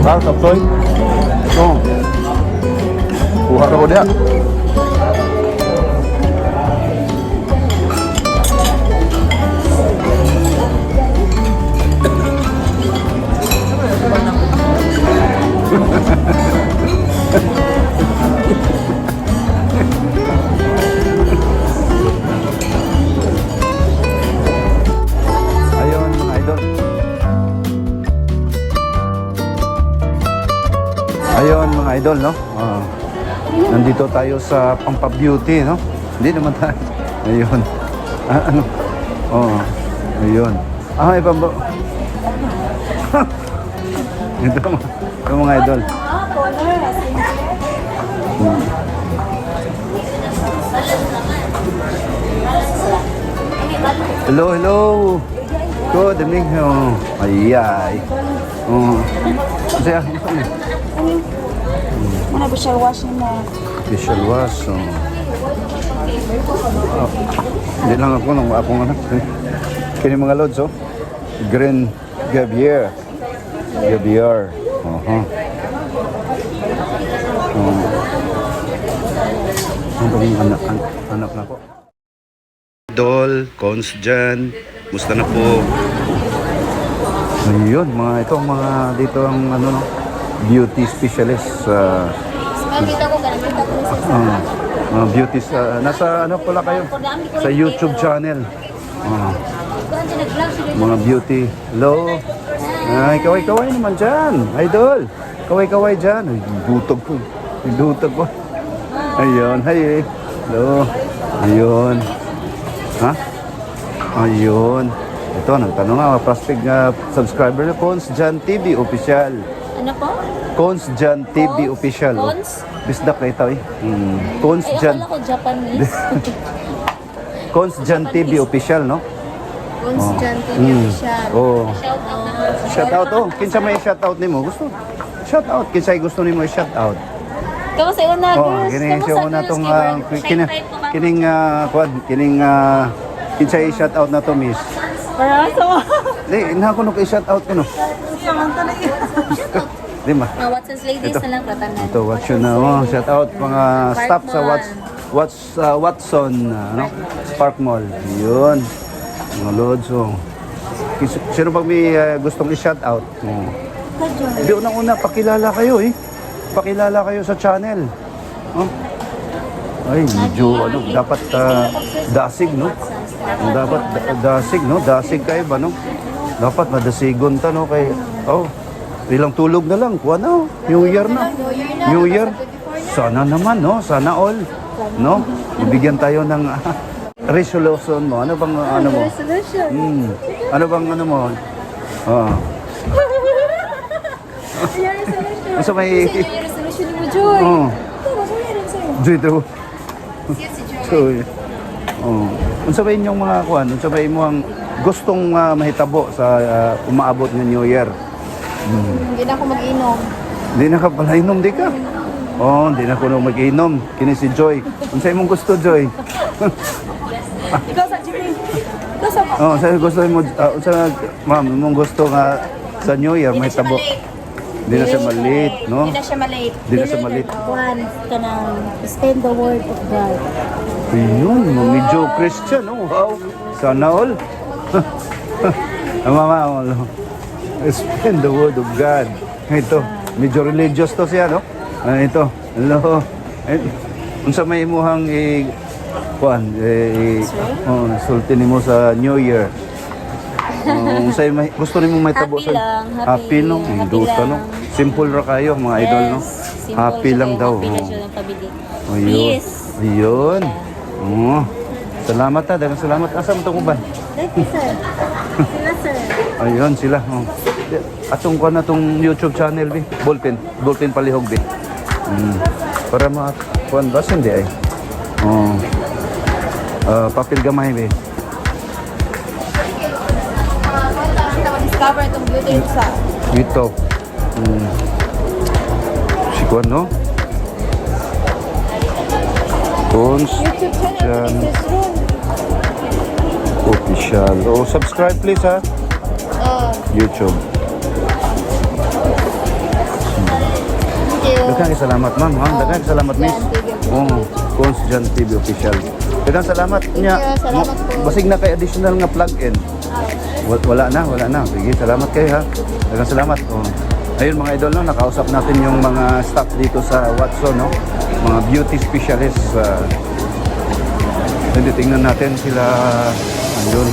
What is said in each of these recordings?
Tao, tapsoy. Oh. Kuha na ko niya. Ayun mga idol. Ayun mga idol, no? Nandito tayo sa Pampa-Beauty, no? Hindi naman tayo. Ayun. Ano? Oh, ayun. May pamba. Ito mga idol. Hello, hello. Good evening. Ayay. Saya. Mana facial wash na. Facial wash. Hindi lang ako nung akong anak. Kini mga lods, oh. Green Gavier. Gavier. Ang anak na ko. Idol, cons dyan. Musta na po? Ayun, mga ito, mga dito ang ano, no? Beauty specialist. Beauty, nasa ano pala kayo? Sa YouTube channel. Mga beauty. Hello. Ay, kaway-kaway naman dyan. Idol. Kaway-kaway dyan. Ay, dutog ko. Dutog ko. Ayun. Hi. Hello. Ayun. Ha? Ayun. Ito, nagtanong nga, prospect nga subscriber na Cons Jan TV Official. Ano po? Cons Jan TV Official. Cons? Bisdak na ito eh. Cons Jan. Akala ko Japanese. Cons Jan TV Official, no? Cons Jan TV official. Oh. Shout out. Shout out, oh. Kinsa may shout out nimo? Gusto? Shout out. Kinsa gusto nimo i-shout out? Kamusta yung una, Oh, girls? kining siya una tong kining kinsa i-shout out na to, miss. Para sa Di, na ko no i-shout out ko no. Di ma. Watson's ladies Ito. na lang platanan. Ito, watch yun na. Oh, shout out mga staff sa Watson, ano? Spark Mall. Yun. Mga lods, oh. Sino pag may gustong i-shout out? Oh. Hindi, unang-una, pakilala kayo, eh. Pakilala kayo sa channel. Oh. Ay, medyo, ano, dapat dasig, no? Dapat dasig, no? Dasig kayo ba, no? Dapat madasigon ta, no? Kay, oh, ilang tulog na lang. Kuha na, oh. New Year na. New Year. Sana naman, no? Sana all. No? Bibigyan tayo ng resolution mo. Ano bang, ano mo? Resolution. Ano bang, ano mo? Oh. Your resolution. Asa may... Kasi yung resolution mo, Joy. Oh. Ito, masuya rin sa'yo. Dito. Siya si Joy. So, oh. Unsa ba inyong mga kuan? Unsa ba imong gustong mahitabo sa umaabot ng New Year? Hindi na ako mag-inom. Hindi na ka pala inom, di ka? Oh, hindi na ko nung mag-inom. Kini si Joy. Unsa imong gusto, Joy? Ikaw sa Jimmy. Ikaw sa Oh, sa gusto mo, unsa ma'am, imong gusto nga sa New Year mahitabo? Hindi na siya maliit, no? Hindi na siya malate. Hindi na siya maliit. One, ka na spend the word of God. Ayun, medyo Christian, oh, wow. Sana all. Mama, spend the word of God. Ito, medyo religious to siya, no? Ito, hello. Unsa may imuhang sulti nimo sa New Year. Unsa may gusto nimo may tabo Happy lang, happy no, happy duta no. lang. Simple ra kayo mga idol no. Simple Happy siya lang kayo, daw. Happy na siya ng pabili. Ayun. Peace. Ayun. Oh. Salamat ta, daghang salamat. Asa mo to kuban? Thank you, sir. Sila, sir. Ayun sila. Oh. Atong ko na tong YouTube channel bi. Bulletin palihog bi. Para kuan ba hindi ay. Oh. Papel gamay bi. Discover itong beauty sa Dito. Si kuan no? Cons YouTube channel. Jan This room. Official. Oh, subscribe please ha. YouTube. Daghang salamat ma'am. Ha? Daghang salamat miss. Oh, Cons Jan TV official. Daghang salamat niya. Salamat po. Basig na kay additional nga plug-in. Wala na. Sige, salamat kayo ha. Daghang salamat. Oh. Ayun mga idol, no, nakausap natin yung mga staff dito sa Watson, no? Mga beauty specialists. Hindi, tingnan natin sila. Ayun,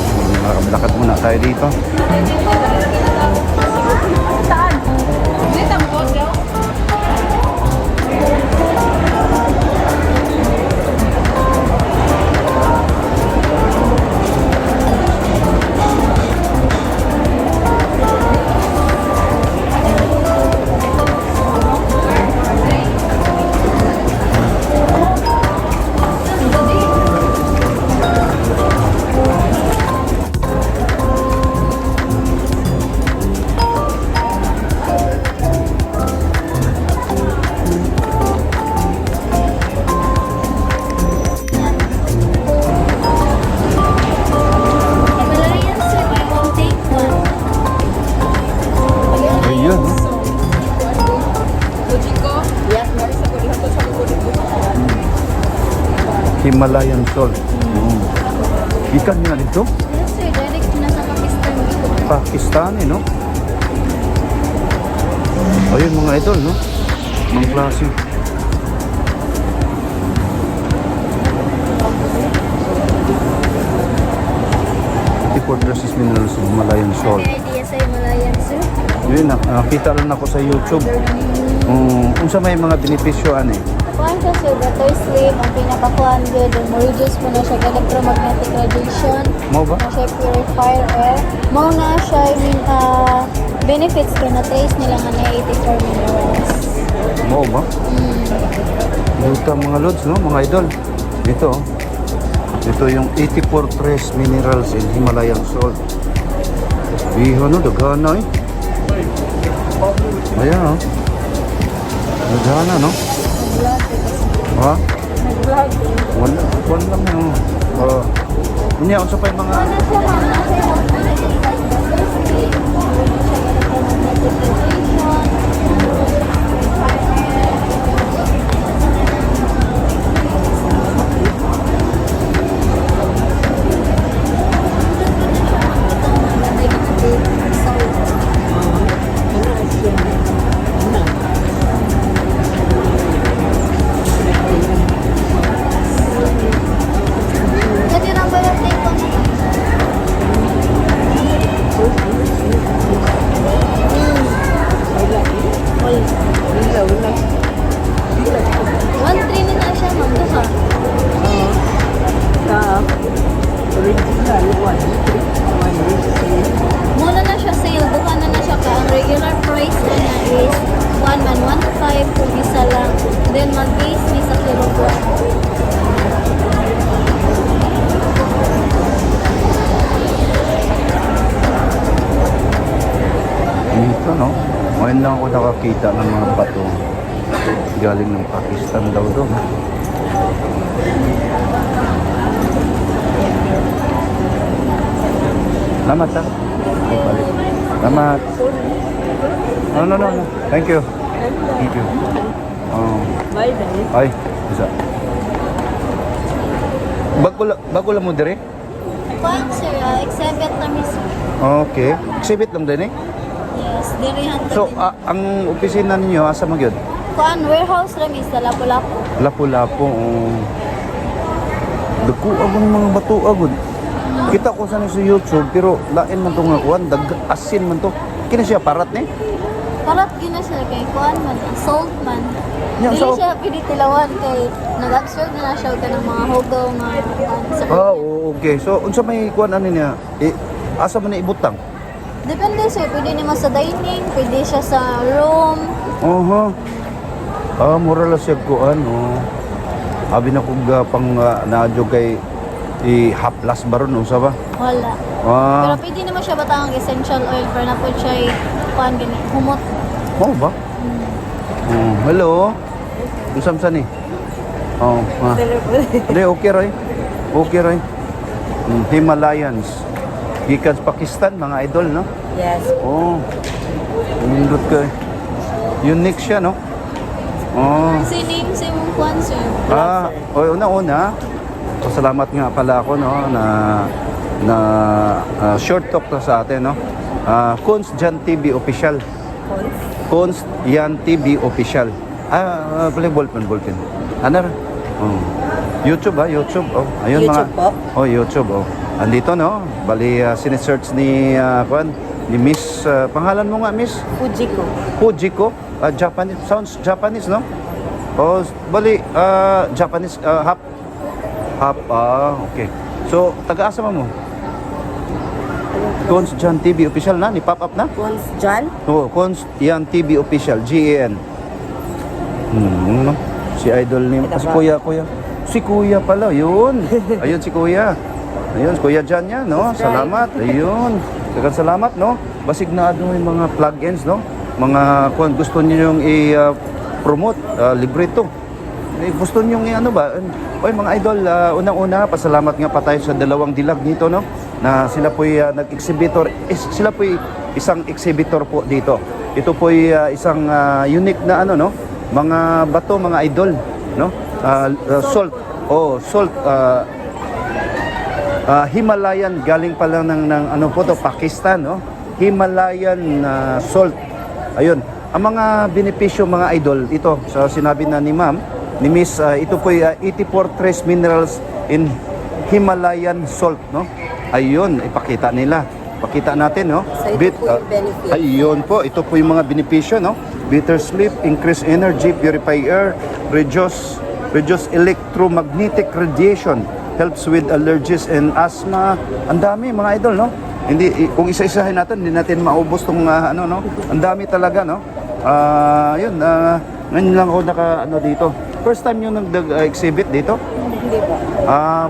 lakad muna tayo dito. Himalayan sir, buy one take one. Ayun, no? Himalayan salt. Ikan nga dito? Yes sir, direct na sa Pakistan dito. Pakistani, no? Ayun mga idol, no? Mga klase. Import dresses minerals of Himalayan salt. Ano idea sa Himalayan sir? Yun, nakita lang ako sa YouTube. Kung sa may mga benepisyo, ano eh. Kuhan siya sir, better sleep, ang pinakakuhan good, and reduce po na siya electromagnetic radiation, Mo ba? na siya purifier air. Mo na siya, benefits kaya na-trace nila nga na 84 minerals. Mo ba? Dito mga lods, no? Mga idol. Dito, oh. Ito yung 84 trace minerals in Himalayan salt. Biho, no? Dagana, eh. Ayan, oh. Dagana, no? Nag-vlog kasi. Ha? Nag-vlog. One lang, no? Hindi, unsa pa yung mga... Ano siya ma'am? Nasa electromagnetic radiation. Jadi number of take one. One three na na siya ma'am. Duha. Muna na siya sale. Duha na siya ka. Ang regular price na na is 1,115 kung isa lang. Then mag-base ni sa kilogram. Dito, no? Ngayon lang ako nakakita ng mga bato. Galing ng Pakistan daw doon. Salamat, ha? Ay, balik. Salamat. No. Thank you. Thank you. Oh. Ay, isa. Bago lang mo dire? Kuan sir, exhibit na miss. Okay. Exhibit lang din eh. Yes, dirihan to. So, ang opisina ninyo, asa magyod? Kuan warehouse ra miss sa Lapu-Lapu. Lapu-Lapu. Dagko agong mga bato agod. Kita ko sa YouTube pero lain man to nga kuan, asin man to. Kina siya parat ni? Parat gina siya kay kuan man, salt man. Yeah, Dili so- siya pinitilawan kay nag-absorb na siya ka ng mga hugaw nga kuan sa Okay. So unsa may kuan ano niya? Asa man na ibutang? Depende sir, pwede naman sa dining, pwede siya sa room. Oho. Mura la siya kuan, oh. Abi na kog pang naadyo kay haplas baron unsa ba? Wala. Pero pwede naman siya batang essential oil para na po siya kuan gani humot. Ba? Hello. Unsam sa ni? Hindi, okay ray. Okay ray. Himalayans. Gikan sa Pakistan, mga idol, no? Yes. Oh. Nindot ka. Unique siya, no? Oh. Si name si mong kwan, sir. Una-una, salamat nga pala ako, no, na short talk to sa atin, no. Cons Jan TV Official. Cons Jan TV Official. Play ballpen. Ano? Oh. YouTube YouTube. Oh, ayun YouTube mga. po? Oh, YouTube. Oh. Andito, no. Bali sinesearch ni ni Miss, pangalan mo nga, Miss? Fujiko. Japanese, sounds Japanese, no? Oh, bali Japanese, half, okay. So, taga-asa mo? Cons Jan TV Official na, ni pop up na? Cons Jan? Oo, Cons Jan TV Official, GAN. Ano? Si idol ni si Kuya. Si Kuya pala, yun. Ayun si Kuya. Ayun, Kuya Jan yan, no? Salamat. Ayun. Salamat, no? Basignado yung mga plugins, no? Mga kung gusto niyo yung i-promote, libre to. Gusto niyo yung ano ba? Oy, mga idol, unang-una, pasalamat nga pa tayo sa dalawang dilag dito, no? Na sila po'y nag-exhibitor. Sila po'y isang exhibitor po dito. Ito po'y isang unique na ano, no? Mga bato, mga idol, no? Salt. Oh, salt. Himalayan, galing pa lang ng ano po to, Pakistan, no? Himalayan salt. Ayun. Ang mga benepisyo, mga idol, ito, sa sinabi na ni Ma'am, ni Miss, ito po 84 trace minerals in Himalayan salt, no? Ayun, ipakita nila. Pakita natin, no? So, ito po yung benefit. Ayun po, ito po yung mga benepisyo, no? Better sleep, increase energy, purify air, reduce electromagnetic radiation, helps with allergies and asthma. Ang dami, mga idol, no? Hindi, kung isa-isahin natin, hindi natin maubos tong ano, no? Ang dami talaga, no? Yun, ngayon lang ako dito. First time yung nag-exhibit dito? Hindi po.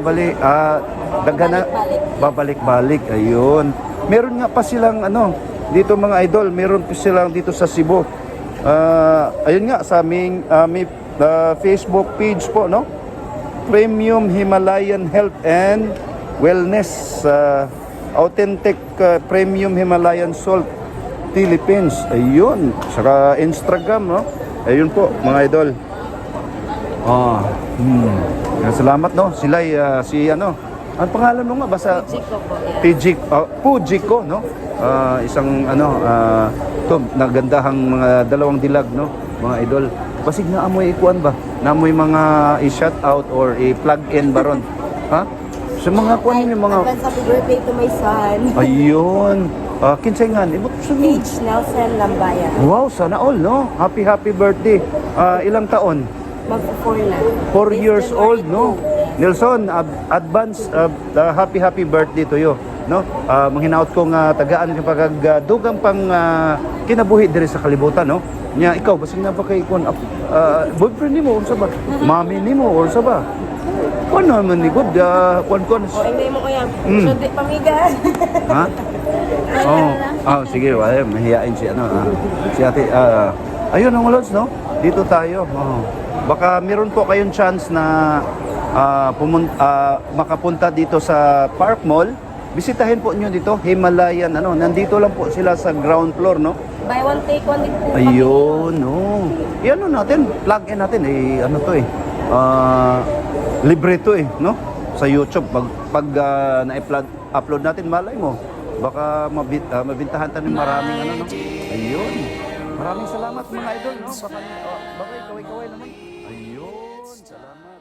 Bali, babalik-balik, ayun. Meron nga pa silang, dito mga idol, meron pa silang dito sa Cebu. Ayun nga, sa aming Facebook page po, no? Premium Himalayan Health and Wellness, Authentic Premium Himalayan Salt Philippines. Ayun, saka Instagram, no? Ayun po, mga idol. Salamat, no? Sila ang pangalan mo nga basta Fujiko, no? Isang to nagandahang mga dalawang dilag, no? Mga idol. Basig na amoy ikuan ba? Na amoy mga i-shout out or i-plug in baron. Ha? Sa mga kuan yung mga Advance happy birthday to my son. ayun. Kinsay nga ni Paige Nelson Lambaya. Wow, sana all, no? Happy birthday. Ilang taon? Mag-4 na. 4 years old, no? Nelson, advance happy birthday to you, no? Manghinaot ko nga tagaan kapag dugang pang kinabuhi diri sa kalibutan, no? Nya ikaw basig na ba kay kon boyfriend nimo unsa ba? Mami nimo or sa ba? Kon naman ni good kon. O, hindi mo ko yan. Sundi pamigas. Ha? Sige, wala mahiyain si si Ate. Ayun ang lods, no? Dito tayo. Baka meron po kayong chance na makapunta dito sa Park Mall. Bisitahin po niyo dito, Himalayan, nandito lang po sila sa ground floor, no? Buy one, take one din po. Ayun, no. Iano natin, plug in natin, libre to no? Sa YouTube, pag na-upload natin, malay mo, baka mabintahan tayo ng maraming no? Ayun. Maraming salamat mga idol, no? Baka kaway-kaway naman. Ayun, salamat.